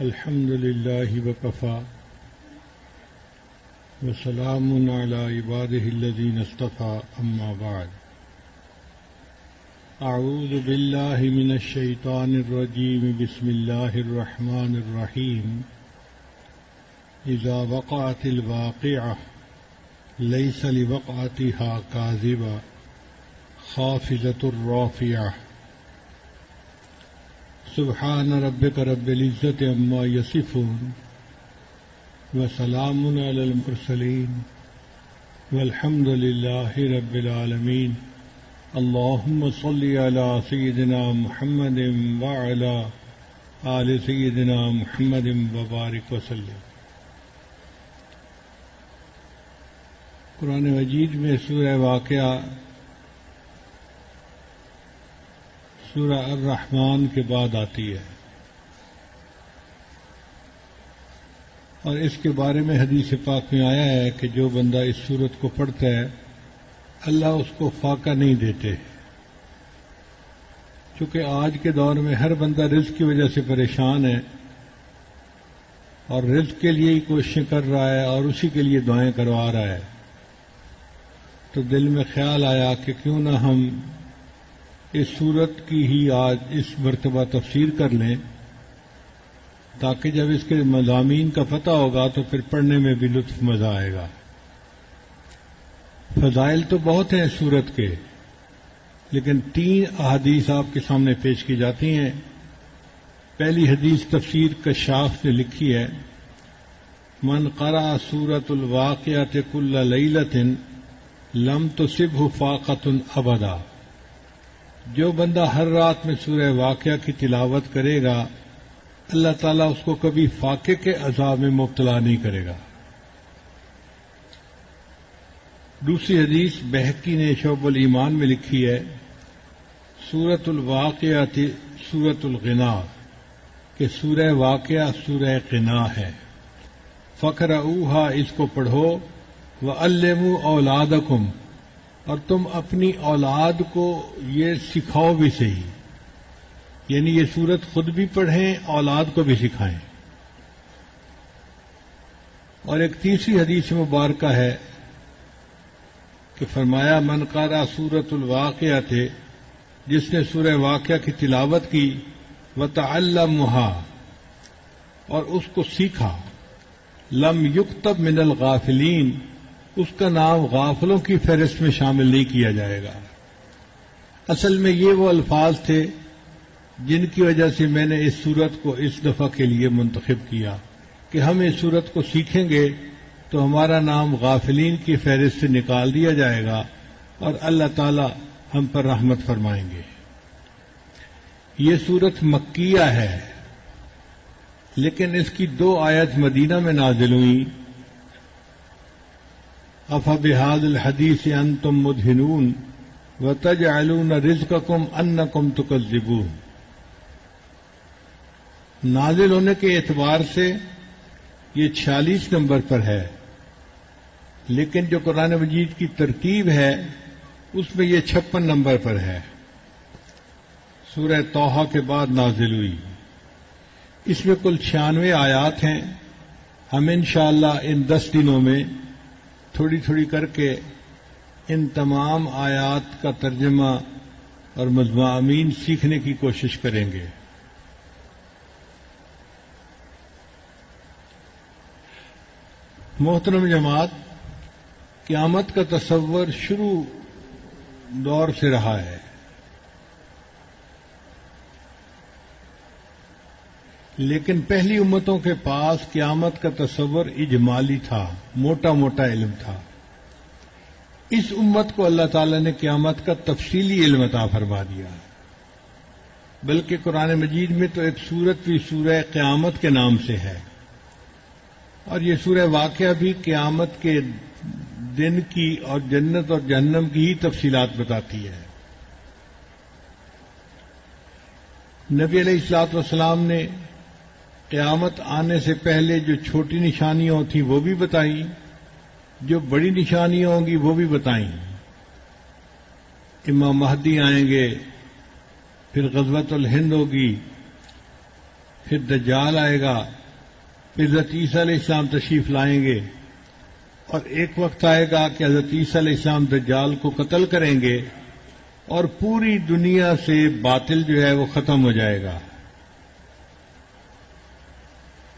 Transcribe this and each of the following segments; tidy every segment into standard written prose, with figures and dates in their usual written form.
الحمد لله وكفى وسلام على عباده الذين اصطفى أما بعد أعوذ بالله من الشيطان الرجيم بسم الله الرحمن الرحيم إذا وقعت الواقعة ليس لوقعتها كاذبة خافضة رافعة سبحان ربك رب العزة عما يصفون وسلام على المرسلين والحمد لله رب العالمين اللهم صل على سيدنا محمد وعلى آل سيدنا محمد وبارك وسلم۔ قرآن مجید میں سورہ واقعہ سورہ الرحمن کے بعد آتی ہے، اور اس کے بارے میں حدیث پاک میں آیا ہے کہ جو بندہ اس سورت کو پڑھتا ہے اللہ اس کو فاقہ نہیں دیتے، چونکہ آج کے دور میں ہر بندہ رزق کی وجہ سے پریشان ہے اور رزق کے لیے ہی کوششیں کر رہا ہے اور اسی کے لیے دعائیں کروا رہا ہے، تو دل میں خیال آیا کہ کیوں نہ ہم اس سورت کی ہی آج اس مرتبہ تفسیر کر لیں، تاکہ جب اس کے مضامین کا پتہ ہوگا تو پھر پڑھنے میں بھی لطف مزہ آئے گا۔ فضائل تو بہت ہیں سورت کے، لیکن 3 احادیث آپ کے سامنے پیش کی جاتی ہیں۔ پہلی حدیث تفسیر کشاف نے لکھی ہے، من قرأ سورۃ الواقعۃ کل لیلۃ لم تصبہ فاقۃ ابدا، جو بندہ ہر رات میں سورہ واقعہ کی تلاوت کرے گا اللہ تعالیٰ اس کو کبھی فاقے کے عذاب میں مبتلا نہیں کرے گا۔ دوسری حدیث بہقی نے شعب الایمان میں لکھی ہے، سورۃ الواقعہ سورۃ الغنا، کہ سورہ واقعہ سورہ غنا ہے۔ فقرؤوہا، اس کو پڑھو، وعلموا اولادکم، اور تم اپنی اولاد کو یہ سکھاؤ بھی صحیح، یعنی یہ سورت خود بھی پڑھیں اولاد کو بھی سکھائیں۔ اور ایک تیسری حدیث مبارکہ ہے کہ فرمایا من قرأ سورۃ الواقعہ تھے، جس نے سورہ واقعہ کی تلاوت کی، وتعلمها، اور اس کو سیکھا، لم یکتب من الغافلین، اس کا نام غافلوں کی فہرست میں شامل نہیں کیا جائے گا۔ اصل میں یہ وہ الفاظ تھے جن کی وجہ سے میں نے اس سورت کو اس دفعہ کے لیے منتخب کیا کہ ہم اس سورت کو سیکھیں گے تو ہمارا نام غافلین کی فہرست سے نکال دیا جائے گا اور اللہ تعالی ہم پر رحمت فرمائیں گے۔ یہ سورت مکیہ ہے، لیکن اس کی 2 آیت مدینہ میں نازل ہوئی۔ افبہذا الحدیث انتم مدہنون وتجعلون رزقکم انکم تکذبون، نازل ہونے کے اعتبار سے یہ 46 نمبر پر ہے، لیکن جو قرآن مجید کی ترتیب ہے اس میں یہ 56 نمبر پر ہے۔ سورہ طٰہٰ کے بعد نازل ہوئی۔ اس میں کل 96 آیات ہیں۔ ہم انشاءاللہ ان 10 دنوں میں تھوڑی تھوڑی کر کے ان تمام آیات کا ترجمہ اور مضامین سیکھنے کی کوشش کریں گے۔ محترم جماعت، قیامت کا تصور شروع دور سے رہا ہے، لیکن پہلی امتوں کے پاس قیامت کا تصور اجمالی تھا، موٹا موٹا علم تھا۔ اس امت کو اللہ تعالی نے قیامت کا تفصیلی علم عطا فرما دیا، بلکہ قرآن مجید میں تو ایک سورت بھی سورہ قیامت کے نام سے ہے، اور یہ سورہ واقعہ بھی قیامت کے دن کی اور جنت اور جہنم کی ہی تفصیلات بتاتی ہے۔ نبی علیہ الصلوۃ والسلام نے قیامت آنے سے پہلے جو چھوٹی نشانیاں تھیں وہ بھی بتائیں، جو بڑی نشانیاں ہوں گی وہ بھی بتائیں۔ امام مہدی آئیں گے، پھر غزوۃ الہند ہوگی، پھر دجال آئے گا، پھر حضرت عیسیٰ علیہ السلام تشریف لائیں گے، اور ایک وقت آئے گا کہ حضرت عیسیٰ علیہ السلام دجال کو قتل کریں گے اور پوری دنیا سے باطل جو ہے وہ ختم ہو جائے گا۔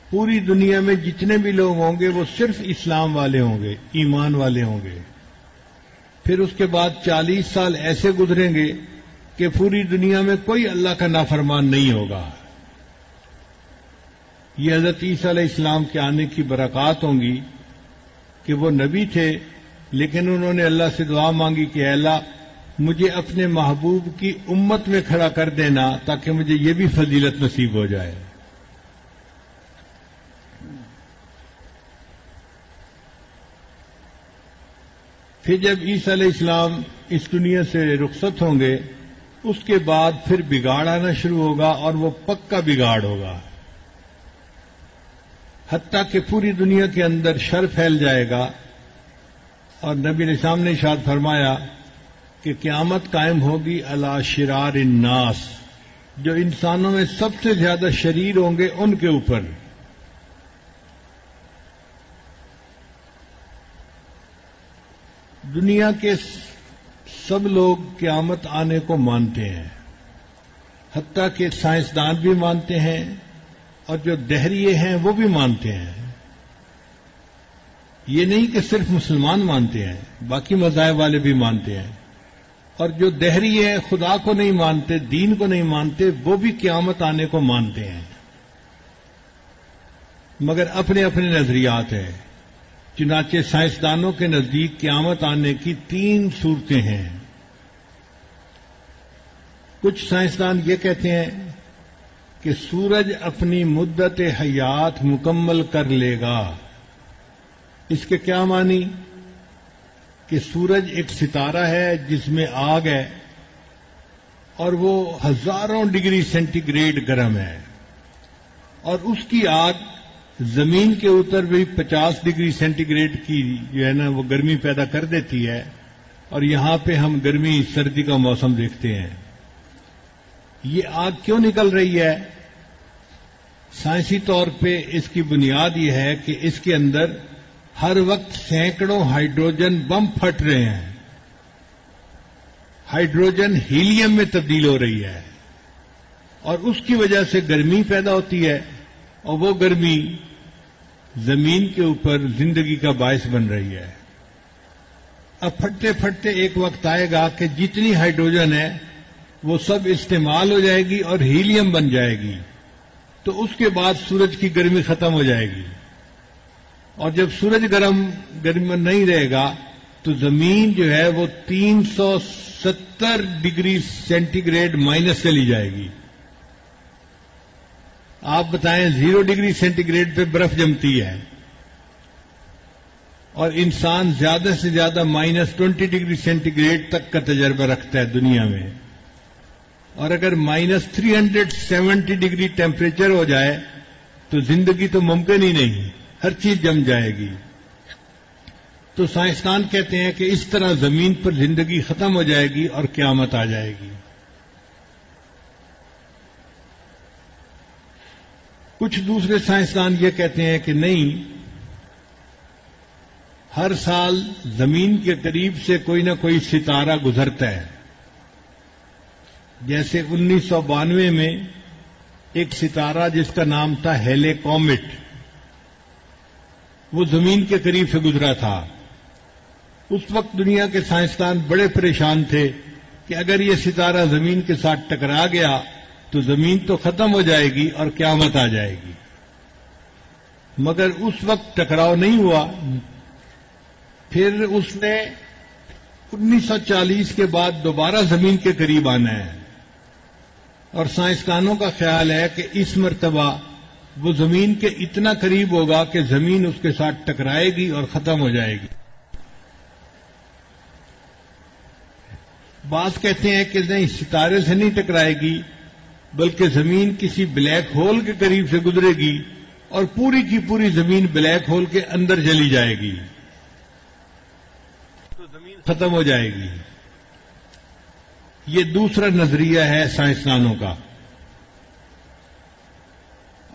پوری دنیا میں جتنے بھی لوگ ہوں گے وہ صرف اسلام والے ہوں گے، ایمان والے ہوں گے۔ پھر اس کے بعد 40 سال ایسے گزریں گے کہ پوری دنیا میں کوئی اللہ کا نافرمان نہیں ہوگا۔ یہ حضرت عیسیٰ علیہ السلام کے آنے کی برکات ہوں گی کہ وہ نبی تھے، لیکن انہوں نے اللہ سے دعا مانگی کہ اے اللہ مجھے اپنے محبوب کی امت میں کھڑا کر دینا تاکہ مجھے یہ بھی فضیلت نصیب ہو جائے۔ پھر جب عیسیٰ علیہ السلام اس دنیا سے رخصت ہوں گے، اس کے بعد پھر بگاڑ آنا شروع ہوگا، اور وہ پکا بگاڑ ہوگا، حتیٰ کہ پوری دنیا کے اندر شر پھیل جائے گا۔ اور نبی علیہ السلام نے ارشاد فرمایا کہ قیامت قائم ہوگی علی شرار الناس، جو انسانوں میں سب سے زیادہ شریر ہوں گے ان کے اوپر۔ دنیا کے سب لوگ قیامت آنے کو مانتے ہیں، حتیٰ کہ سائنسدان بھی مانتے ہیں، اور جو دہریے ہیں وہ بھی مانتے ہیں۔ یہ نہیں کہ صرف مسلمان مانتے ہیں، باقی مذاہب والے بھی مانتے ہیں، اور جو دہریے ہیں خدا کو نہیں مانتے، دین کو نہیں مانتے، وہ بھی قیامت آنے کو مانتے ہیں، مگر اپنے اپنے نظریات ہیں۔ چنانچہ سائنسدانوں کے نزدیک قیامت آنے کی 3 صورتیں ہیں۔ کچھ سائنسدان یہ کہتے ہیں کہ سورج اپنی مدت حیات مکمل کر لے گا۔ اس کے کیا معنی؟ کہ سورج ایک ستارہ ہے جس میں آگ ہے، اور وہ ہزاروں ڈگری سینٹی گریڈ گرم ہے، اور اس کی آگ زمین کے اوپر بھی 50 ڈگری سینٹی گریڈ کی جو ہے نا وہ گرمی پیدا کر دیتی ہے، اور یہاں پہ ہم گرمی سردی کا موسم دیکھتے ہیں۔ یہ آگ کیوں نکل رہی ہے؟ سائنسی طور پہ اس کی بنیاد یہ ہے کہ اس کے اندر ہر وقت سینکڑوں ہائیڈروجن بم پھٹ رہے ہیں، ہائیڈروجن ہیلیم میں تبدیل ہو رہی ہے، اور اس کی وجہ سے گرمی پیدا ہوتی ہے، اور وہ گرمی زمین کے اوپر زندگی کا باعث بن رہی ہے۔ اب پھٹتے پھٹتے ایک وقت آئے گا کہ جتنی ہائیڈروجن ہے وہ سب استعمال ہو جائے گی اور ہیلیم بن جائے گی، تو اس کے بعد سورج کی گرمی ختم ہو جائے گی، اور جب سورج گرم نہیں رہے گا تو زمین جو ہے وہ 370 ڈگری سینٹی گریڈ مائنس چلی جائے گی۔ آپ بتائیں 0 ڈگری سینٹی گریڈ پہ برف جمتی ہے، اور انسان زیادہ سے زیادہ -20 ڈگری سینٹی گریڈ تک کا تجربہ رکھتا ہے دنیا میں، اور اگر -370 ڈگری ٹیمپریچر ہو جائے تو زندگی تو ممکن ہی نہیں، ہر چیز جم جائے گی۔ تو سائنسدان کہتے ہیں کہ اس طرح زمین پر زندگی ختم ہو جائے گی اور قیامت آ جائے گی۔ کچھ دوسرے سائنسدان یہ کہتے ہیں کہ نہیں، ہر سال زمین کے قریب سے کوئی نہ کوئی ستارہ گزرتا ہے۔ جیسے 1992 میں ایک ستارہ جس کا نام تھا ہیلے کومٹ، وہ زمین کے قریب سے گزرا تھا۔ اس وقت دنیا کے سائنسدان بڑے پریشان تھے کہ اگر یہ ستارہ زمین کے ساتھ ٹکرا گیا تو زمین تو ختم ہو جائے گی اور قیامت آ جائے گی، مگر اس وقت ٹکراؤ نہیں ہوا۔ پھر اس نے 1940 کے بعد دوبارہ زمین کے قریب آنا ہے، اور سائنسدانوں کا خیال ہے کہ اس مرتبہ وہ زمین کے اتنا قریب ہوگا کہ زمین اس کے ساتھ ٹکرائے گی اور ختم ہو جائے گی۔ بعض کہتے ہیں کہ نہیں، ستارے سے نہیں ٹکرائے گی بلکہ زمین کسی بلیک ہول کے قریب سے گزرے گی اور پوری کی پوری زمین بلیک ہول کے اندر چلی جائے گی، تو زمین ختم ہو جائے گی۔ یہ دوسرا نظریہ ہے سائنسدانوں کا۔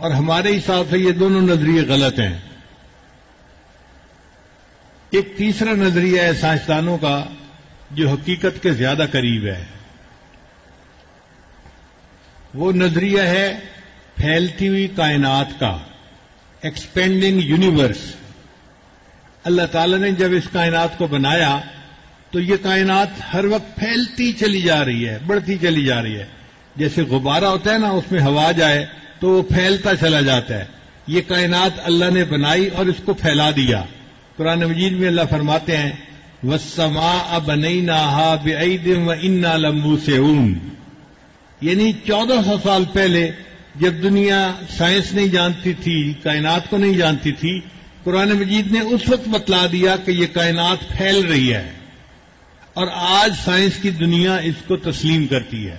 اور ہمارے حساب سے یہ دونوں نظریے غلط ہیں. ایک تیسرا نظریہ ہے سائنسدانوں کا جو حقیقت کے زیادہ قریب ہے. وہ نظریہ ہے پھیلتی ہوئی کائنات کا، ایکسپینڈنگ یونیورس. اللہ تعالی نے جب اس کائنات کو بنایا تو یہ کائنات ہر وقت پھیلتی چلی جا رہی ہے، بڑھتی چلی جا رہی ہے. جیسے غبارہ ہوتا ہے نا، اس میں ہوا جائے تو وہ پھیلتا چلا جاتا ہے. یہ کائنات اللہ نے بنائی اور اس کو پھیلا دیا. قرآن مجید میں اللہ فرماتے ہیں وَالسَّمَاءَ بَنَيْنَاهَا بِأَيْدٍ وَإِنَّا لَمُوسِعُونَ. یعنی 1400 سال پہلے جب دنیا سائنس نہیں جانتی تھی، کائنات کو نہیں جانتی تھی، قرآن مجید نے اس وقت بتلا دیا کہ یہ کائنات پھیل رہی ہے، اور آج سائنس کی دنیا اس کو تسلیم کرتی ہے.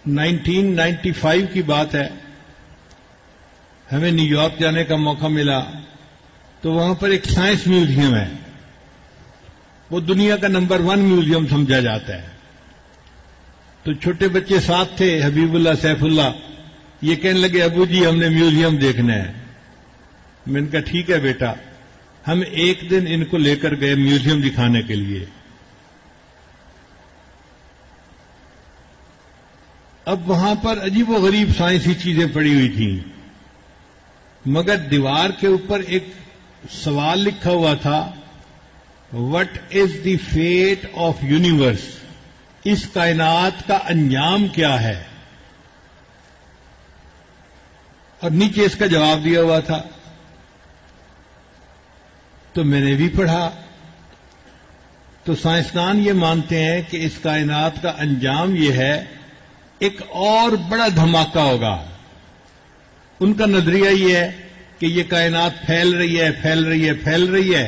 نائنٹین 95 کی بات ہے، ہمیں نیو یارک جانے کا موقع ملا تو وہاں پر ایک سائنس میوزیم ہے. وہ دنیا کا نمبر 1 میوزیم سمجھا جاتا ہے. تو چھوٹے بچے ساتھ تھے، حبیب اللہ، سیف اللہ. یہ کہنے لگے ابو جی ہم نے میوزیم دیکھنا ہے. میں نے کہا ٹھیک ہے بیٹا. ہم ایک دن ان کو لے کر گئے میوزیم دکھانے کے لیے. اب وہاں پر عجیب و غریب سائنسی چیزیں پڑی ہوئی تھیں، مگر دیوار کے اوپر ایک سوال لکھا ہوا تھا what is the fate of universe. اس کائنات کا انجام کیا ہے؟ اور نیچے اس کا جواب دیا ہوا تھا. تو میں نے بھی پڑھا. تو سائنسدان یہ مانتے ہیں کہ اس کائنات کا انجام یہ ہے ایک اور بڑا دھماکہ ہوگا. ان کا نظریہ یہ ہے کہ یہ کائنات پھیل رہی ہے، پھیل رہی ہے، پھیل رہی ہے.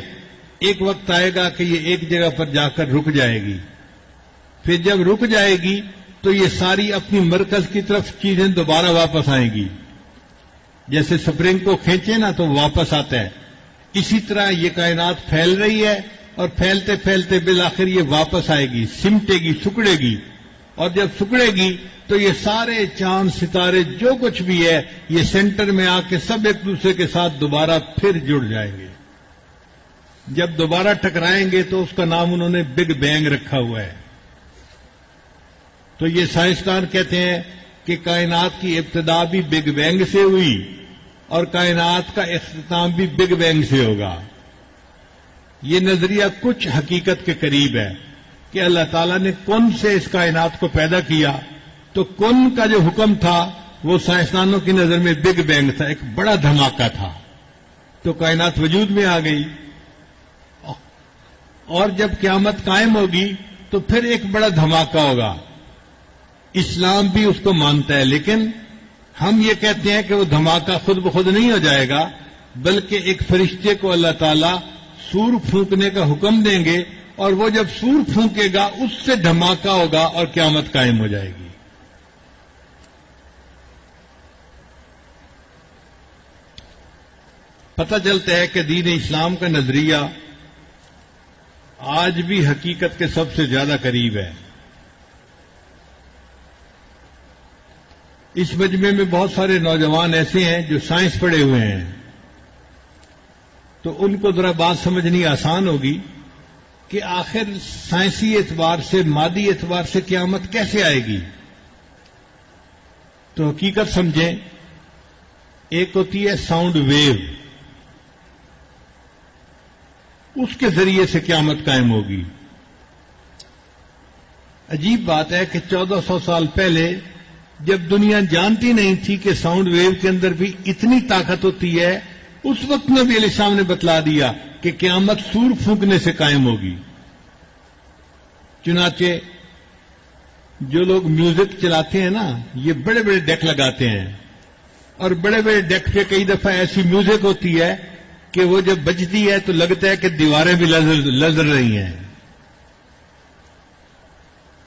ایک وقت آئے گا کہ یہ ایک جگہ پر جا کر رک جائے گی. پھر جب رک جائے گی تو یہ ساری اپنی مرکز کی طرف چیزیں دوبارہ واپس آئیں گی. جیسے سپرنگ کو کھینچے نا تو واپس آتا ہے، اسی طرح یہ کائنات پھیل رہی ہے اور پھیلتے پھیلتے بالآخر یہ واپس آئے گی، سمٹے گی، سکڑے گی. اور جب سکڑے گی تو یہ سارے چاند ستارے جو کچھ بھی ہے یہ سینٹر میں آ کے سب ایک دوسرے کے ساتھ دوبارہ پھر جڑ جائیں گے. جب دوبارہ ٹکرائیں گے تو اس کا نام انہوں نے بگ بینگ رکھا ہوا ہے. تو یہ سائنسدان کہتے ہیں کہ کائنات کی ابتدا بھی بگ بینگ سے ہوئی اور کائنات کا اختتام بھی بگ بینگ سے ہوگا. یہ نظریہ کچھ حقیقت کے قریب ہے کہ اللہ تعالیٰ نے کن سے اس کائنات کو پیدا کیا. تو کن کا جو حکم تھا وہ سائنسدانوں کی نظر میں بگ بینگ تھا، ایک بڑا دھماکہ تھا. تو کائنات وجود میں آ گئی، اور جب قیامت قائم ہوگی تو پھر ایک بڑا دھماکہ ہوگا. اسلام بھی اس کو مانتا ہے، لیکن ہم یہ کہتے ہیں کہ وہ دھماکہ خود بخود نہیں ہو جائے گا، بلکہ ایک فرشتے کو اللہ تعالیٰ سور پھونکنے کا حکم دیں گے، اور وہ جب سور پھونکے گا اس سے دھماکہ ہوگا اور قیامت قائم ہو جائے گی. پتہ چلتا ہے کہ دین اسلام کا نظریہ آج بھی حقیقت کے سب سے زیادہ قریب ہے. اس مجمع میں بہت سارے نوجوان ایسے ہیں جو سائنس پڑھے ہوئے ہیں، تو ان کو ذرا بات سمجھنی آسان ہوگی کہ آخر سائنسی اعتبار سے، مادی اعتبار سے قیامت کیسے آئے گی. تو حقیقت سمجھیں. ایک ہوتی ہے ساؤنڈ ویو، اس کے ذریعے سے قیامت قائم ہوگی. عجیب بات ہے کہ 1400 سال پہلے جب دنیا جانتی نہیں تھی کہ ساؤنڈ ویو کے اندر بھی اتنی طاقت ہوتی ہے، اس وقت نبی علیہ السلام نے بتلا دیا کہ قیامت سور پھونکنے سے قائم ہوگی. چنانچہ جو لوگ میوزک چلاتے ہیں نا، یہ بڑے بڑے ڈیک لگاتے ہیں، اور بڑے بڑے ڈیک پہ کئی دفعہ ایسی میوزک ہوتی ہے کہ وہ جب بجتی ہے تو لگتا ہے کہ دیواریں بھی لرز رہی ہیں.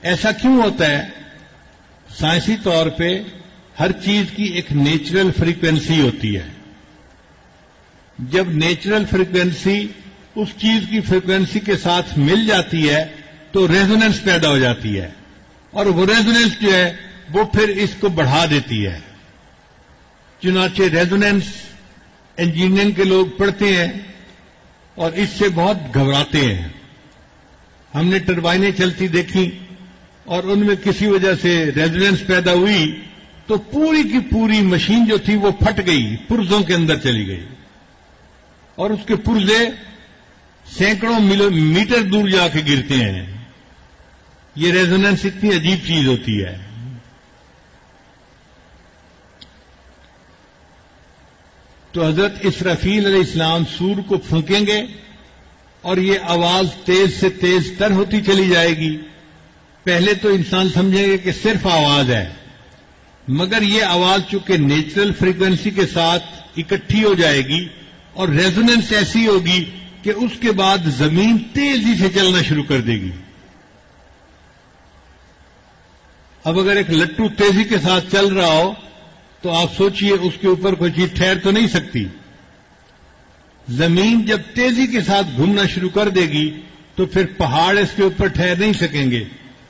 ایسا کیوں ہوتا ہے؟ سائنسی طور پہ ہر چیز کی ایک نیچرل فریکوینسی ہوتی ہے. جب نیچرل فریکوینسی اس چیز کی فریکوینسی کے ساتھ مل جاتی ہے تو ریزوننس پیدا ہو جاتی ہے، اور وہ ریزوننس جو ہے وہ پھر اس کو بڑھا دیتی ہے. چنانچہ ریزوننس انجینئرنگ کے لوگ پڑھتے ہیں اور اس سے بہت گھبراتے ہیں. ہم نے ٹربائنیں چلتی دیکھی اور ان میں کسی وجہ سے ریزوننس پیدا ہوئی تو پوری کی پوری مشین جو تھی وہ پھٹ گئی، پرزوں کے اندر چلی گئی، اور اس کے پرزے سینکڑوں میٹر دور جا کے گرتے ہیں. یہ ریزوننس اتنی عجیب چیز ہوتی ہے. تو حضرت اسرافیل علیہ السلام سور کو پھونکیں گے اور یہ آواز تیز سے تیز تر ہوتی چلی جائے گی. پہلے تو انسان سمجھیں گے کہ صرف آواز ہے، مگر یہ آواز چونکہ نیچرل فریکوینسی کے ساتھ اکٹھی ہو جائے گی اور ریزوننس ایسی ہوگی کہ اس کے بعد زمین تیزی سے چلنا شروع کر دے گی. اب اگر ایک لٹو تیزی کے ساتھ چل رہا ہو تو آپ سوچئے اس کے اوپر کوئی چیز ٹھہر تو نہیں سکتی. زمین جب تیزی کے ساتھ گھومنا شروع کر دے گی تو پھر پہاڑ اس کے اوپر ٹھہر نہیں سکیں گے.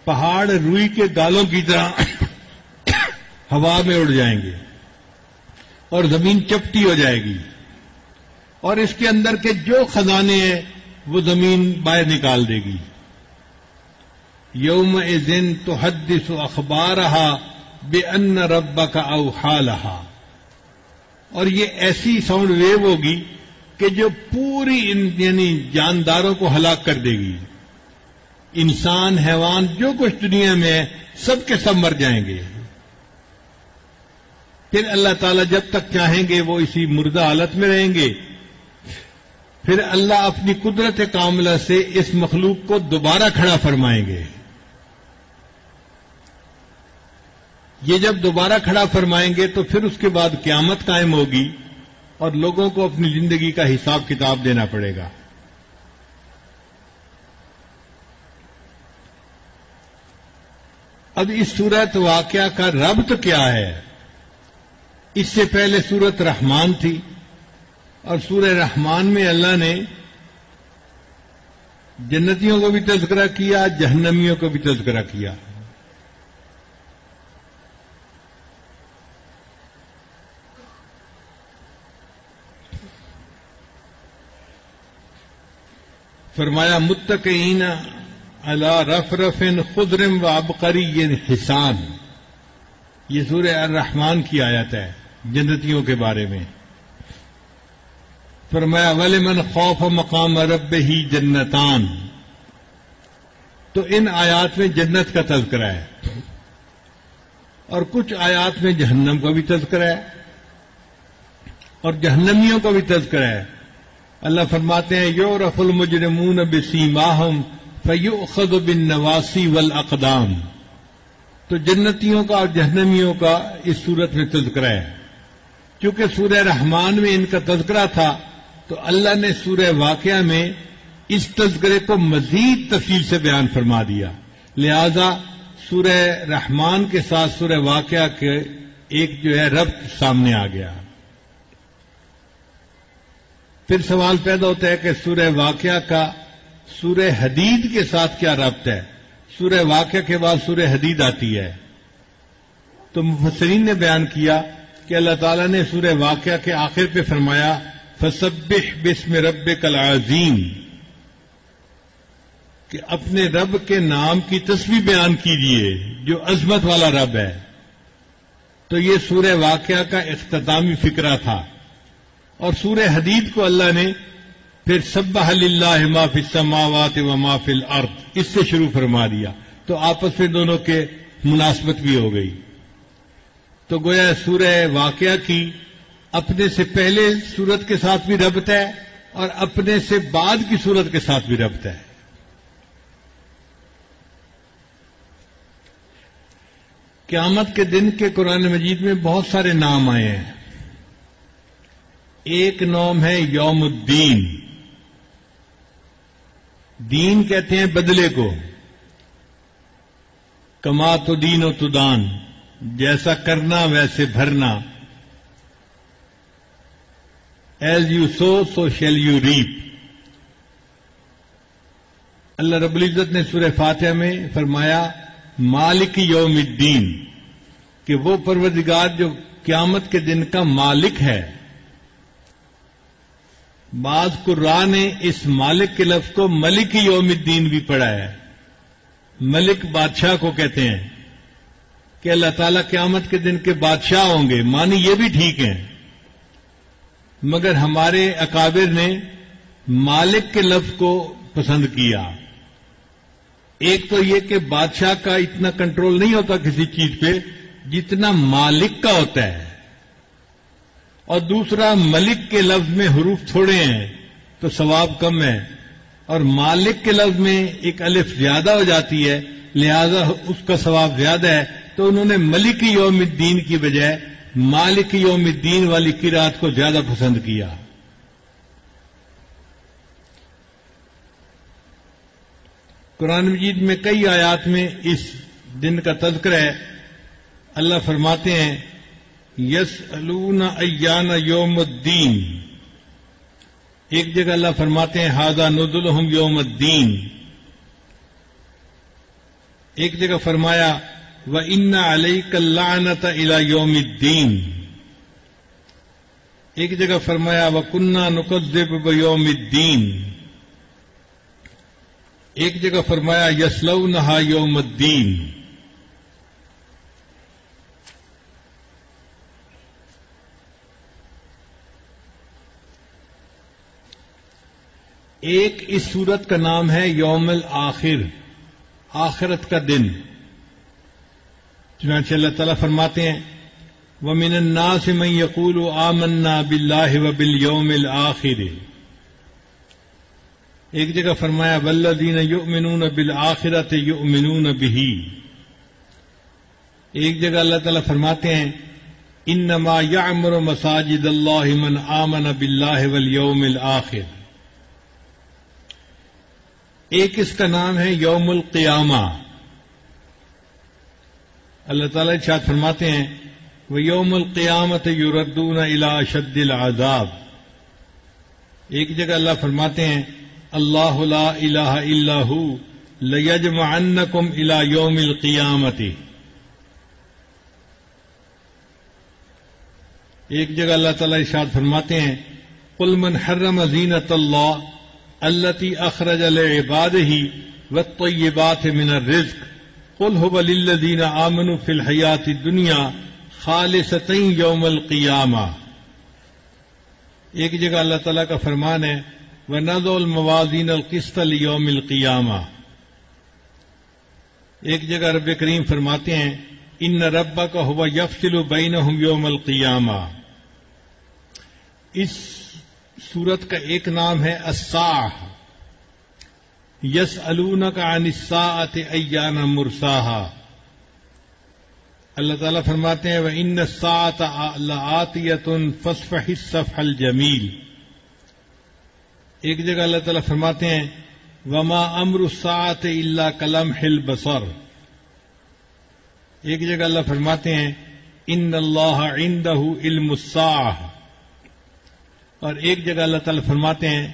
پہاڑ روئی کے گالوں کی طرح ہوا میں اڑ جائیں گے اور زمین چپٹی ہو جائے گی، اور اس کے اندر کے جو خزانے ہیں وہ زمین باہر نکال دے گی. یومئذ تحدث اخبارها بأن ربک اوحی لها. اور یہ ایسی ساؤنڈ ویو ہوگی کہ جو پوری یعنی جانداروں کو ہلاک کر دے گی. انسان، حیوان، جو کچھ دنیا میں ہے سب کے سب مر جائیں گے. پھر اللہ تعالیٰ جب تک چاہیں گے وہ اسی مردہ حالت میں رہیں گے. پھر اللہ اپنی قدرت کاملہ سے اس مخلوق کو دوبارہ کھڑا فرمائیں گے. یہ جب دوبارہ کھڑا فرمائیں گے تو پھر اس کے بعد قیامت قائم ہوگی اور لوگوں کو اپنی زندگی کا حساب کتاب دینا پڑے گا. اب اس صورت واقعہ کا ربط کیا ہے؟ اس سے پہلے سورت رحمان تھی، اور سورہ رحمان میں اللہ نے جنتیوں کو بھی تذکرہ کیا، جہنمیوں کو بھی تذکرہ کیا. فرمایا متقین علی رفرف خضر و عبقری حسان. یہ سورہ الرحمن کی آیت ہے جنتیوں کے بارے میں. فرمایا وَلِمَنْ خَافَ مَقَامَ رَبِّهِ جنتان. تو ان آیات میں جنت کا تذکرہ ہے، اور کچھ آیات میں جہنم کا بھی تذکرہ ہے اور جہنمیوں کا بھی تذکرہ ہے. اللہ فرماتے ہیں یعرف المجرمون بسیماہم فیؤخذ بالنواصی والاقدام. تو جنتیوں کا اور جہنمیوں کا اس صورت میں تذکرہ ہے. چونکہ سورہ رحمان میں ان کا تذکرہ تھا تو اللہ نے سورہ واقعہ میں اس تذکرے کو مزید تفصیل سے بیان فرما دیا. لہذا سورہ رحمان کے ساتھ سورہ واقعہ کے ایک جو ہے ربط سامنے آ گیا. پھر سوال پیدا ہوتا ہے کہ سورہ واقعہ کا سورہ حدید کے ساتھ کیا ربط ہے؟ سورہ واقعہ کے بعد سورہ حدید آتی ہے. تو مفسرین نے بیان کیا کہ اللہ تعالیٰ نے سورہ واقعہ کے آخر پہ فرمایا فسبح باسم ربک العظیم، کہ اپنے رب کے نام کی تسبیح بیان کیجیے جو عظمت والا رب ہے. تو یہ سورہ واقعہ کا اختتامی فقرہ تھا. اور سورہ حدید کو اللہ نے پھر سبح للہ ما فی السماوات و ما فی الارض اس سے شروع فرما دیا. تو آپس میں دونوں کے مناسبت بھی ہو گئی. تو گویا سورہ واقعہ کی اپنے سے پہلے سورت کے ساتھ بھی ربط ہے اور اپنے سے بعد کی سورت کے ساتھ بھی ربط ہے. قیامت کے دن کے قرآن مجید میں بہت سارے نام آئے ہیں. ایک نام ہے یوم الدین. دین کہتے ہیں بدلے کو. کما تو دین و تدان، جیسا کرنا ویسے بھرنا. As you sow so shall you reap. اللہ رب العزت نے سورہ فاتحہ میں فرمایا مالک یوم الدین، کہ وہ پروردگار جو قیامت کے دن کا مالک ہے۔ بعض قراء نے اس مالک کے لفظ کو ملک یوم الدین بھی پڑھا ہے۔ ملک بادشاہ کو کہتے ہیں کہ اللہ تعالیٰ قیامت کے دن کے بادشاہ ہوں گے، معنی یہ بھی ٹھیک ہے، مگر ہمارے اکابر نے مالک کے لفظ کو پسند کیا۔ ایک تو یہ کہ بادشاہ کا اتنا کنٹرول نہیں ہوتا کسی چیز پہ جتنا مالک کا ہوتا ہے، اور دوسرا ملک کے لفظ میں حروف تھوڑے ہیں تو ثواب کم ہے، اور مالک کے لفظ میں ایک الف زیادہ ہو جاتی ہے لہذا اس کا ثواب زیادہ ہے، تو انہوں نے ملک یوم الدین کی بجائے مالک یوم الدین والی قرات کو زیادہ پسند کیا۔ قرآن مجید میں کئی آیات میں اس دن کا تذکرہ ہے۔ اللہ فرماتے ہیں یسألون ایان یوم الدین، ایک جگہ اللہ فرماتے ہیں ھذا نزلہم یوم الدین، ایک جگہ فرمایا وَإِنَّ عَلَيْكَ اللَّعْنَةَ إِلَى يَوْمِ الدِّينِ، ایک جگہ فرمایا وَكُنَّا نُكَذِّبُ بِيَوْمِ الدِّينِ، ایک جگہ فرمایا یصلونہا یوم الدین۔ ایک اس سورت کا نام ہے یوم الآخر، آخرت کا دن۔ چنانچہ اللہ تعالیٰ فرماتے ہیں وَمِنَ النَّاسِ مَن يَقُولُ آمَنَّا بِاللَّهِ وَبِالْيَوْمِ الْآخِرِ، ایک جگہ فرمایا وَالَّذِينَ يُؤْمِنُونَ بِالْآخِرَةِ يُؤْمِنُونَ بِهِ، ایک جگہ اللہ تعالیٰ فرماتے ہیں إِنَّمَا يَعْمُرُ مَسَاجِدَ اللَّهِ مَنْ آمَنَ بِاللَّهِ وَالْيَوْمِ الْآخِرِ، ایک اس کا نام ہے یوم القیامہ۔ اللہ تعالیٰ ارشاد فرماتے ہیں وَيَوْمُ الْقِيَامَةِ يُرَدُّونَ إِلَىٰ أَشَدِّ الْعَذَابِ، ایک جگہ اللہ فرماتے ہیں اللہ لا الہ الا ہو لَيَجْمَعَنَّكُمْ إِلَىٰ يَوْمِ الْقِيَامَةِ، ایک جگہ اللہ تعالیٰ ارشاد فرماتے ہیں قُلْ مَنْ حَرَّمَ زِينَةَ اللَّهِ التي أخرج لعباده والطيبات من الرزق قل هو للذين آمنوا في الحياة الدنيا خالصة يوم القيامة، ایک جگہ اللہ تعالیٰ کا فرمان ہے وَنَضَعُ الْمَوَازِينَ الْقِسْطَ لِيَوْمِ الْقِيَامَةِ، ایک جگہ رب کریم فرماتے ہیں إِنَّ رَبَّكَ هُوَ يَفْصِلُ بَيْنَهُمْ يَوْمَ الْقِيَامَةِ۔ اس سورت کا ایک نام ہے الساعہ، یسألونک عن الساعۃ ایان مرساہا، اللہ تعالیٰ فرماتے ہیں وَإِنَّ السَّاعَةَ لَآتِيَةٌ فَاصْفَحِ الصَّفْحَ الْجَمِيلَ، ایک جگہ اللہ تعالیٰ فرماتے ہیں وَمَا أَمْرُ السَّاعَةِ إِلَّا كَلَمْحِ الْبَصَرِ، ایک جگہ اللہ فرماتے ہیں إِنَّ اللَّهَ عِندَهُ عِلْمُ السَّاعَةِ، اور ایک جگہ اللہ تعالیٰ فرماتے ہیں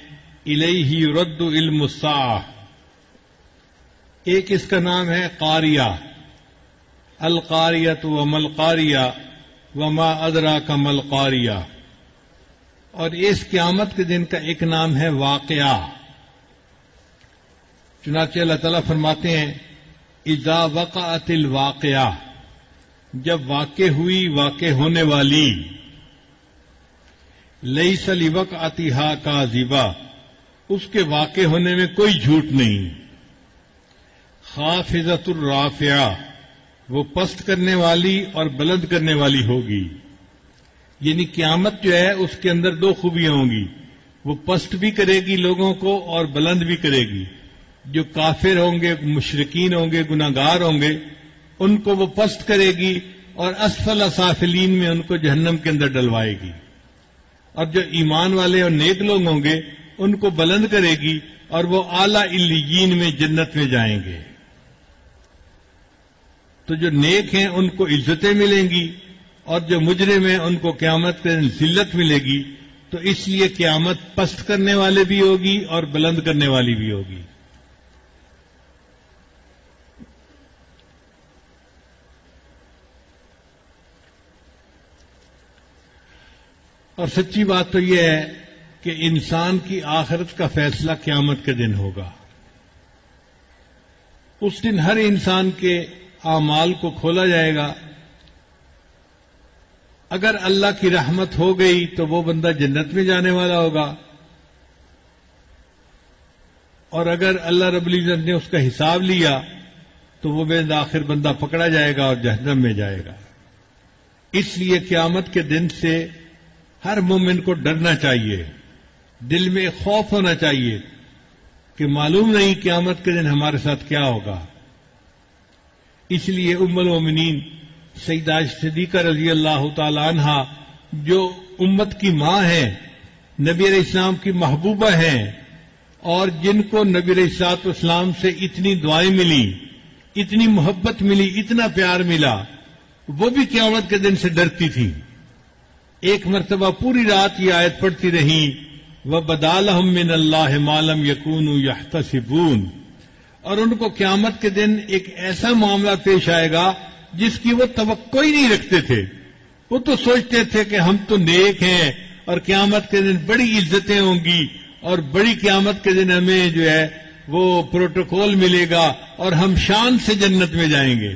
الیہ یرد علم الساعہ، ایک اس کا نام ہے قاریہ، القاریۃ وما القاریہ وما ادراک ما القاریہ، اور اس قیامت کے دن کا ایک نام ہے واقعہ۔ چنانچہ اللہ تعالیٰ فرماتے ہیں اذا وقعت الواقعہ، جب واقع ہوئی واقع ہونے والی، لیس لوقعتہا کاذبہ، اس کے واقع ہونے میں کوئی جھوٹ نہیں، خافضۃ الرافعہ، وہ پست کرنے والی اور بلند کرنے والی ہوگی، یعنی قیامت جو ہے اس کے اندر دو خوبیاں ہوں گی، وہ پست بھی کرے گی لوگوں کو اور بلند بھی کرے گی، جو کافر ہوں گے مشرکین ہوں گے گناہگار ہوں گے ان کو وہ پست کرے گی اور اسفل سافلین میں ان کو جہنم کے اندر ڈلوائے گی، اور جو ایمان والے اور نیک لوگ ہوں گے ان کو بلند کرے گی اور وہ اعلیٰ علیین میں جنت میں جائیں گے۔ تو جو نیک ہیں ان کو عزتیں ملیں گی اور جو مجرم ہیں ان کو قیامت کے دن ذلت ملے گی، تو اس لیے قیامت پست کرنے والے بھی ہوگی اور بلند کرنے والی بھی ہوگی۔ اور سچی بات تو یہ ہے کہ انسان کی آخرت کا فیصلہ قیامت کے دن ہوگا. اس دن ہر انسان کے اعمال کو کھولا جائے گا. اگر اللہ کی رحمت ہو گئی تو وہ بندہ جنت میں جانے والا ہوگا، اور اگر اللہ رب العزت نے اس کا حساب لیا تو وہ بالآخر بندہ پکڑا جائے گا اور جہنم میں جائے گا. اس لیے قیامت کے دن سے ہر مومن کو ڈرنا چاہیے، دل میں خوف ہونا چاہیے کہ معلوم نہیں قیامت کے دن ہمارے ساتھ کیا ہوگا. اس لیے ام المومنین سیدہ صدیقہ رضی اللہ تعالی عنہا جو امت کی ماں ہیں، نبی علیہ السلام کی محبوبہ ہیں، اور جن کو نبی علیہ الصلوۃ والسلام سے اتنی دعائیں ملی، اتنی محبت ملی، اتنا پیار ملا، وہ بھی قیامت کے دن سے ڈرتی تھی. ایک مرتبہ پوری رات یہ آیت پڑھتی رہیں، وَبَدَا لَهُم مِّنَ اللَّهِ مَا لَمْ يَكُونُوا يَحْتَسِبُونَ، اور ان کو قیامت کے دن ایک ایسا معاملہ پیش آئے گا جس کی وہ توقع ہی نہیں رکھتے تھے. وہ تو سوچتے تھے کہ ہم تو نیک ہیں اور قیامت کے دن بڑی عزتیں ہوں گی اور بڑی قیامت کے دن ہمیں جو ہے وہ پروٹوکول ملے گا اور ہم شان سے جنت میں جائیں گے.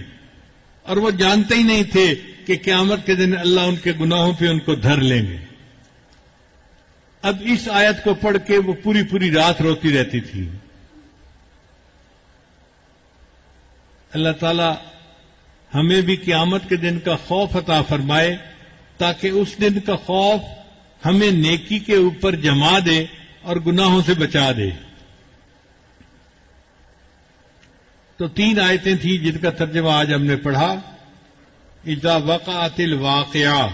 اور وہ جانتے ہی نہیں تھے کہ قیامت کے دن اللہ ان کے گناہوں پہ ان کو دھر لیں گے. اب اس آیت کو پڑھ کے وہ پوری رات روتی رہتی تھی. اللہ تعالی ہمیں بھی قیامت کے دن کا خوف عطا فرمائے تاکہ اس دن کا خوف ہمیں نیکی کے اوپر جما دے اور گناہوں سے بچا دے. تو 3 آیتیں تھیں جن کا ترجمہ آج ہم نے پڑھا. اذا وقعت الواقعہ،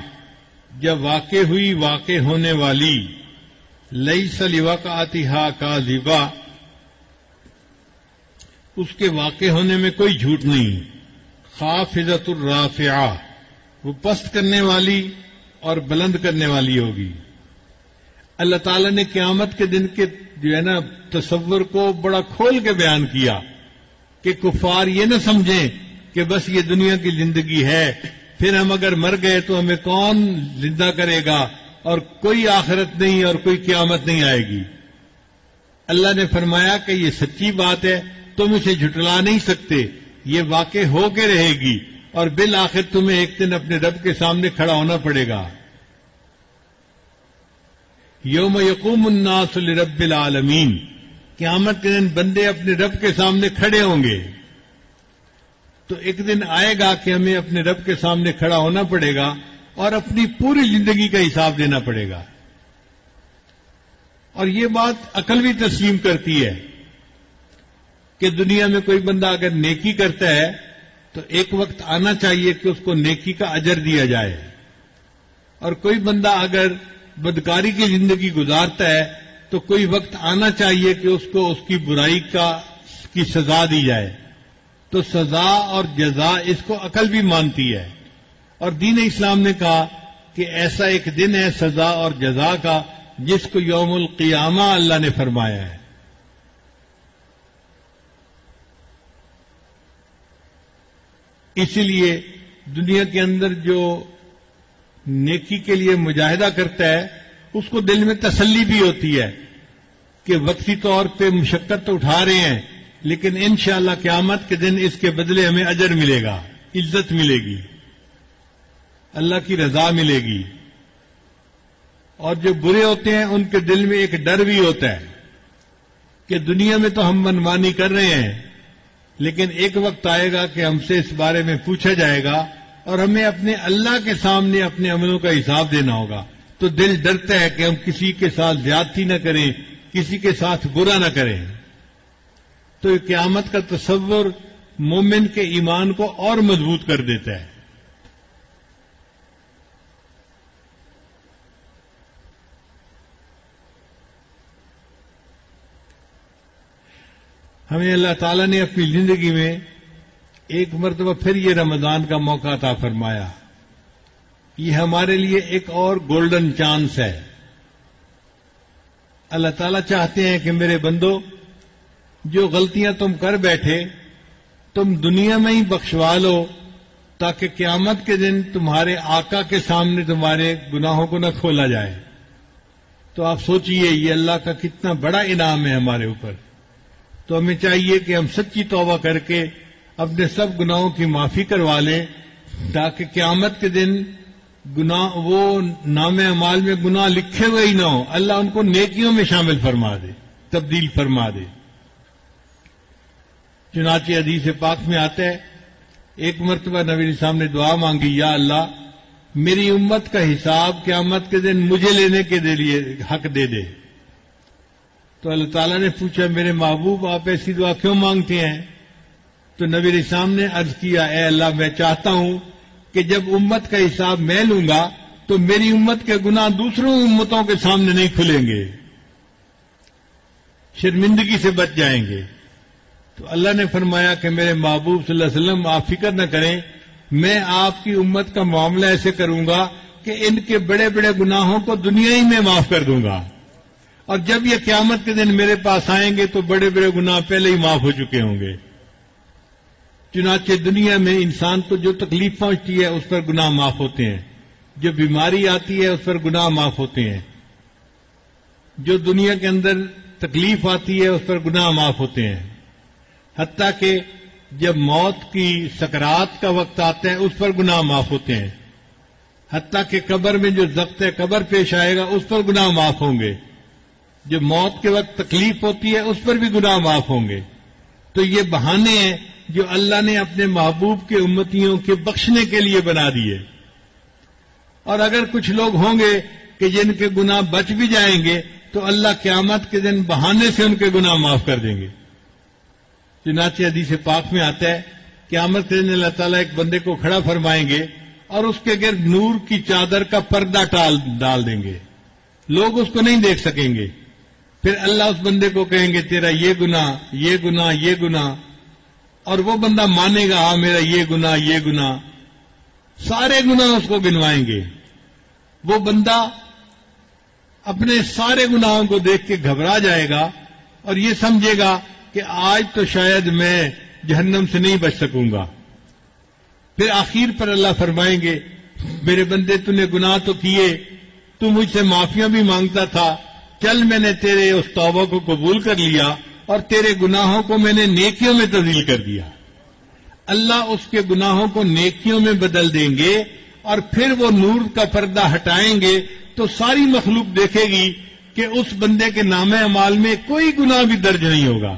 جب واقع ہوئی واقع ہونے والی، لیس لوقعتھا کاذبہ، اس کے واقع ہونے میں کوئی جھوٹ نہیں. خافضۃ الرافعہ، وہ پست کرنے والی اور بلند کرنے والی ہوگی. اللہ تعالیٰ نے قیامت کے دن کے جو ہے نا تصور کو بڑا کھول کے بیان کیا کہ کفار یہ نہ سمجھیں کہ بس یہ دنیا کی زندگی ہے، پھر ہم اگر مر گئے تو ہمیں کون زندہ کرے گا، اور کوئی آخرت نہیں اور کوئی قیامت نہیں آئے گی. اللہ نے فرمایا کہ یہ سچی بات ہے، تم اسے جھٹلا نہیں سکتے، یہ واقع ہو کے رہے گی اور بالآخر تمہیں ایک دن اپنے رب کے سامنے کھڑا ہونا پڑے گا. یوم یقوم الناس لرب العالمین، قیامت کے دن بندے اپنے رب کے سامنے کھڑے ہوں گے. تو ایک دن آئے گا کہ ہمیں اپنے رب کے سامنے کھڑا ہونا پڑے گا اور اپنی پوری زندگی کا حساب دینا پڑے گا. اور یہ بات عقل بھی تسلیم کرتی ہے کہ دنیا میں کوئی بندہ اگر نیکی کرتا ہے تو ایک وقت آنا چاہیے کہ اس کو نیکی کا اجر دیا جائے، اور کوئی بندہ اگر بدکاری کی زندگی گزارتا ہے تو کوئی وقت آنا چاہیے کہ اس کو اس کی برائی کی سزا دی جائے. تو سزا اور جزا اس کو عقل بھی مانتی ہے، اور دین اسلام نے کہا کہ ایسا ایک دن ہے سزا اور جزا کا جس کو یوم القیامہ اللہ نے فرمایا ہے. اسی لیے دنیا کے اندر جو نیکی کے لیے مجاہدہ کرتا ہے اس کو دل میں تسلی بھی ہوتی ہے کہ وقتی طور پہ مشقت تو اٹھا رہے ہیں، لیکن انشاءاللہ قیامت کے دن اس کے بدلے ہمیں اجر ملے گا، عزت ملے گی، اللہ کی رضا ملے گی. اور جو برے ہوتے ہیں ان کے دل میں ایک ڈر بھی ہوتا ہے کہ دنیا میں تو ہم منمانی کر رہے ہیں، لیکن ایک وقت آئے گا کہ ہم سے اس بارے میں پوچھا جائے گا اور ہمیں اپنے اللہ کے سامنے اپنے عملوں کا حساب دینا ہوگا. تو دل ڈرتا ہے کہ ہم کسی کے ساتھ زیادتی نہ کریں، کسی کے ساتھ برا نہ کریں. تو قیامت کا تصور مومن کے ایمان کو اور مضبوط کر دیتا ہے. ہمیں اللہ تعالیٰ نے اپنی زندگی میں ایک مرتبہ پھر یہ رمضان کا موقع عطا فرمایا. یہ ہمارے لیے ایک اور گولڈن چانس ہے. اللہ تعالیٰ چاہتے ہیں کہ میرے بندو، جو غلطیاں تم کر بیٹھے تم دنیا میں ہی بخشوا لو تاکہ قیامت کے دن تمہارے آقا کے سامنے تمہارے گناہوں کو نہ کھولا جائے۔ تو آپ سوچئے یہ اللہ کا کتنا بڑا انعام ہے ہمارے اوپر۔ تو ہمیں چاہیے کہ ہم سچی توبہ کر کے اپنے سب گناہوں کی معافی کروا لیں، تاکہ قیامت کے دن گناہ وہ نام اعمال میں گناہ لکھے ہوئے ہی نہ ہوں، اللہ ان کو نیکیوں میں شامل فرما دے، تبدیل فرما دے۔ چنانچہ حدیث پاک میں آتا ہے، ایک مرتبہ نبی علیہ السلام نے دعا مانگی، یا اللہ میری امت کا حساب قیامت کے دن مجھے لینے کے لیے حق دے دے۔ تو اللہ تعالیٰ نے پوچھا، میرے محبوب آپ ایسی دعا کیوں مانگتے ہیں؟ تو نبی علیہ السلام نے عرض کیا، اے اللہ میں چاہتا ہوں کہ جب امت کا حساب میں لوں گا تو میری امت کے گناہ دوسروں امتوں کے سامنے نہیں کھلیں گے، شرمندگی سے بچ جائیں گے۔ تو اللہ نے فرمایا کہ میرے محبوب صلی اللہ علیہ وسلم آپ فکر نہ کریں، میں آپ کی امت کا معاملہ ایسے کروں گا کہ ان کے بڑے بڑے گناہوں کو دنیا ہی میں معاف کر دوں گا، اور جب یہ قیامت کے دن میرے پاس آئیں گے تو بڑے بڑے گناہ پہلے ہی معاف ہو چکے ہوں گے۔ چنانچہ دنیا میں انسان کو جو تکلیف پہنچتی ہے اس پر گناہ معاف ہوتے ہیں، جو بیماری آتی ہے اس پر گناہ معاف ہوتے ہیں، جو دنیا کے اندر تکلیف آتی ہے اس پر گناہ معاف ہوتے ہیں، حتیٰ کہ جب موت کی سکرات کا وقت آتا ہے اس پر گناہ معاف ہوتے ہیں، حتیٰ کہ قبر میں جو ضبط قبر پیش آئے گا اس پر گناہ معاف ہوں گے، جو موت کے وقت تکلیف ہوتی ہے اس پر بھی گناہ معاف ہوں گے۔ تو یہ بہانے ہیں جو اللہ نے اپنے محبوب کے امتیوں کے بخشنے کے لیے بنا دیے، اور اگر کچھ لوگ ہوں گے کہ جن کے گناہ بچ بھی جائیں گے تو اللہ قیامت کے دن بہانے سے ان کے گناہ معاف کر دیں گے۔ چنانچہ حدیث پاک میں آتا ہے، قیامت کے دن اللہ تعالیٰ ایک بندے کو کھڑا فرمائیں گے اور اس کے گرد نور کی چادر کا پردہ ڈال دیں گے، لوگ اس کو نہیں دیکھ سکیں گے۔ پھر اللہ اس بندے کو کہیں گے تیرا یہ گناہ، یہ گناہ، یہ گناہ، اور وہ بندہ مانے گا ہاں میرا یہ گناہ، یہ گناہ، سارے گناہ اس کو گنوائیں گے۔ وہ بندہ اپنے سارے گناہوں کو دیکھ کے گھبرا جائے گا اور یہ سمجھے گا کہ آج تو شاید میں جہنم سے نہیں بچ سکوں گا۔ پھر آخر پر اللہ فرمائیں گے، میرے بندے تو نے گناہ تو کیے، تو مجھ سے معافیاں بھی مانگتا تھا، چل میں نے تیرے اس توبہ کو قبول کر لیا اور تیرے گناہوں کو میں نے نیکیوں میں تبدیل کر دیا۔ اللہ اس کے گناہوں کو نیکیوں میں بدل دیں گے اور پھر وہ نور کا پردہ ہٹائیں گے تو ساری مخلوق دیکھے گی کہ اس بندے کے نام اعمال میں کوئی گناہ بھی درج نہیں ہوگا۔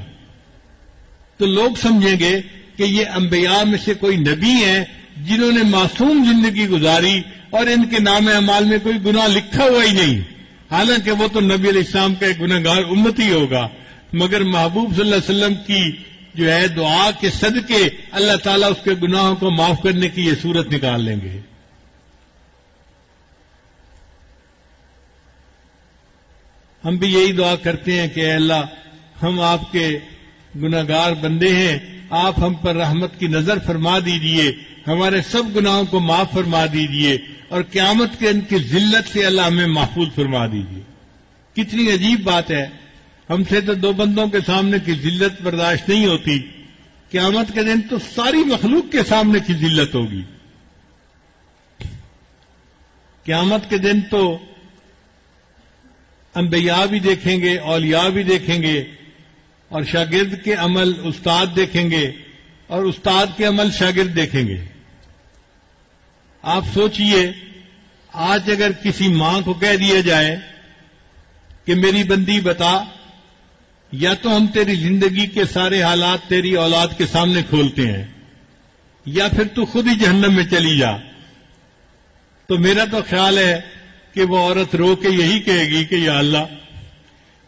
تو لوگ سمجھیں گے کہ یہ انبیاء میں سے کوئی نبی ہیں جنہوں نے معصوم زندگی گزاری اور ان کے نام اعمال میں کوئی گناہ لکھا ہوا ہی نہیں، حالانکہ وہ تو نبی علیہ السلام کا ایک گناہگار امتی ہوگا، مگر محبوب صلی اللہ علیہ وسلم کی جو ہے دعا کے صدقے اللہ تعالیٰ اس کے گناہوں کو معاف کرنے کی یہ صورت نکال لیں گے۔ ہم بھی یہی دعا کرتے ہیں کہ اے اللہ ہم آپ کے گناہگار بندے ہیں، آپ ہم پر رحمت کی نظر فرما دیجئے، ہمارے سب گناہوں کو معاف فرما دیجئے اور قیامت کے ان کی ذلت سے اللہ ہمیں محفوظ فرما دیجئے۔ کتنی عجیب بات ہے، ہم سے تو دو بندوں کے سامنے کی ذلت برداشت نہیں ہوتی، قیامت کے دن تو ساری مخلوق کے سامنے کی ذلت ہوگی۔ قیامت کے دن تو انبیاء بھی دیکھیں گے، اولیاء بھی دیکھیں گے، اور شاگرد کے عمل استاد دیکھیں گے اور استاد کے عمل شاگرد دیکھیں گے۔ آپ سوچئے آج اگر کسی ماں کو کہہ دیا جائے کہ میری بندی بتا، یا تو ہم تیری زندگی کے سارے حالات تیری اولاد کے سامنے کھولتے ہیں یا پھر تو خود ہی جہنم میں چلی جا، تو میرا تو خیال ہے کہ وہ عورت رو کے یہی کہے گی کہ یا اللہ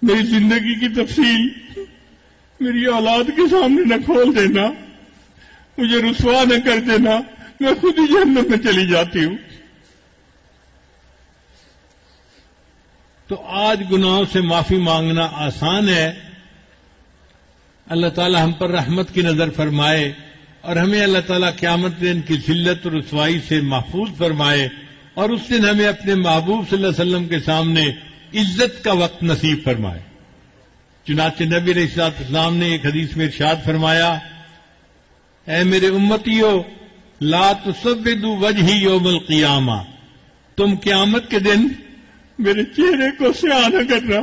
میری زندگی کی تفصیل میری اولاد کے سامنے نہ کھول دینا، مجھے رسوا نہ کر دینا، میں خود ہی جہنم میں چلی جاتی ہوں۔ تو آج گناہوں سے معافی مانگنا آسان ہے، اللہ تعالی ہم پر رحمت کی نظر فرمائے اور ہمیں اللہ تعالیٰ قیامت دن کی ذلت اور رسوائی سے محفوظ فرمائے، اور اس دن ہمیں اپنے محبوب صلی اللہ علیہ وسلم کے سامنے عزت کا وقت نصیب فرمائے۔ چنانچہ نبی علیہ السلام نے ایک حدیث میں ارشاد فرمایا، اے میرے امتیو، لا تسودوا وجہی یوم القیامہ، تم قیامت کے دن میرے چہرے کو سیاہ نہ کرنا۔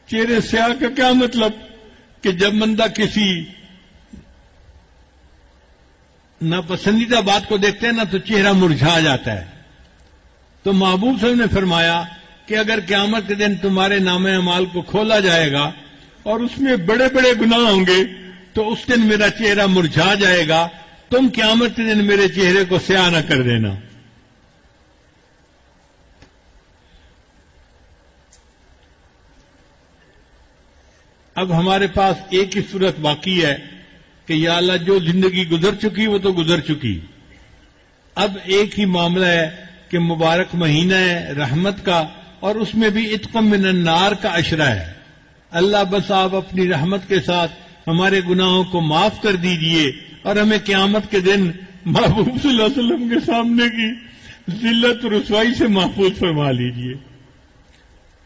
چہرے سیاہ کا کیا مطلب؟ کہ جب بندہ کسی ناپسندیدہ بات کو دیکھتے ہیں نا تو چہرہ مرجھا جاتا ہے۔ تو محبوب صلی اللہ علیہ وسلم نے فرمایا کہ اگر قیامت کے دن تمہارے نامہ اعمال کو کھولا جائے گا اور اس میں بڑے بڑے گناہ ہوں گے تو اس دن میرا چہرہ مرجھا جائے گا، تم قیامت کے دن میرے چہرے کو سیاہ نہ کر دینا۔ اب ہمارے پاس ایک ہی صورت باقی ہے کہ یا اللہ جو زندگی گزر چکی وہ تو گزر چکی، اب ایک ہی معاملہ ہے کہ مبارک مہینہ ہے رحمت کا، اور اس میں بھی عتق من النار کا عشرہ ہے۔ اللہ بس آپ اپنی رحمت کے ساتھ ہمارے گناہوں کو معاف کر دیجئے اور ہمیں قیامت کے دن محبوب صلی اللہ علیہ وسلم کے سامنے کی ذلت و رسوائی سے محفوظ فرما لیجئے۔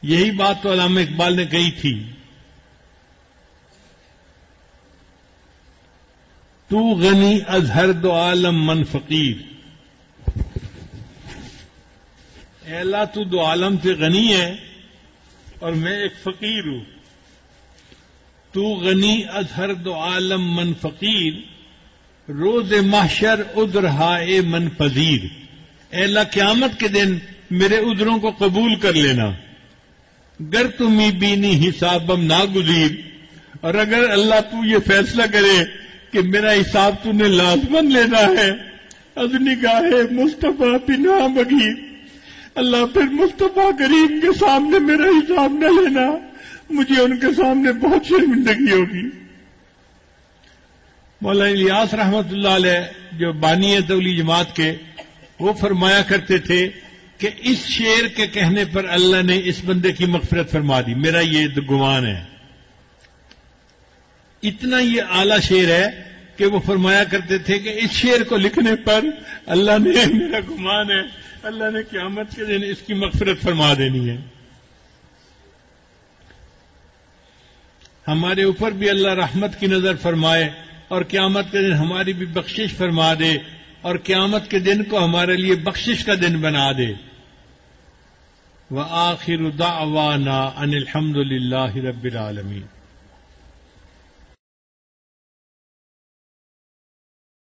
یہی بات تو علامہ اقبال نے کہی تھی، تو غنی از ہر دو عالم من فقیر۔ اے اللہ تو دو عالم سے غنی ہے اور میں ایک فقیر ہوں۔ تو غنی از ہر دو عالم من فقیر، روز محشر عذر ہائے من پذیر۔ اے اللہ قیامت کے دن میرے عذروں کو قبول کر لینا۔ گر تمی بینی حسابم ناگزیر، اور اگر اللہ تو یہ فیصلہ کرے کہ میرا حساب تو نے لازمن لینا ہے، از نگاہ مصطفیٰ بنا بغیر، اللہ پھر مصطفیٰ کریم کے سامنے میرا حساب نہ لینا، مجھے ان کے سامنے بہت شرمندگی ہوگی۔ مولانا الیاس رحمۃ اللہ علیہ جو بانی ہے تولی جماعت کے، وہ فرمایا کرتے تھے کہ اس شعر کے کہنے پر اللہ نے اس بندے کی مغفرت فرما دی، میرا یہ گمان ہے۔ اتنا یہ اعلیٰ شعر ہے کہ وہ فرمایا کرتے تھے کہ اس شعر کو لکھنے پر اللہ نے، میرا گمان ہے اللہ نے قیامت کے دن اس کی مغفرت فرما دینی ہے۔ ہمارے اوپر بھی اللہ رحمت کی نظر فرمائے اور قیامت کے دن ہماری بھی بخشش فرما دے، اور قیامت کے دن کو ہمارے لیے بخشش کا دن بنا دے۔ وآخر دعوانا ان الحمد للہ رب العالمین۔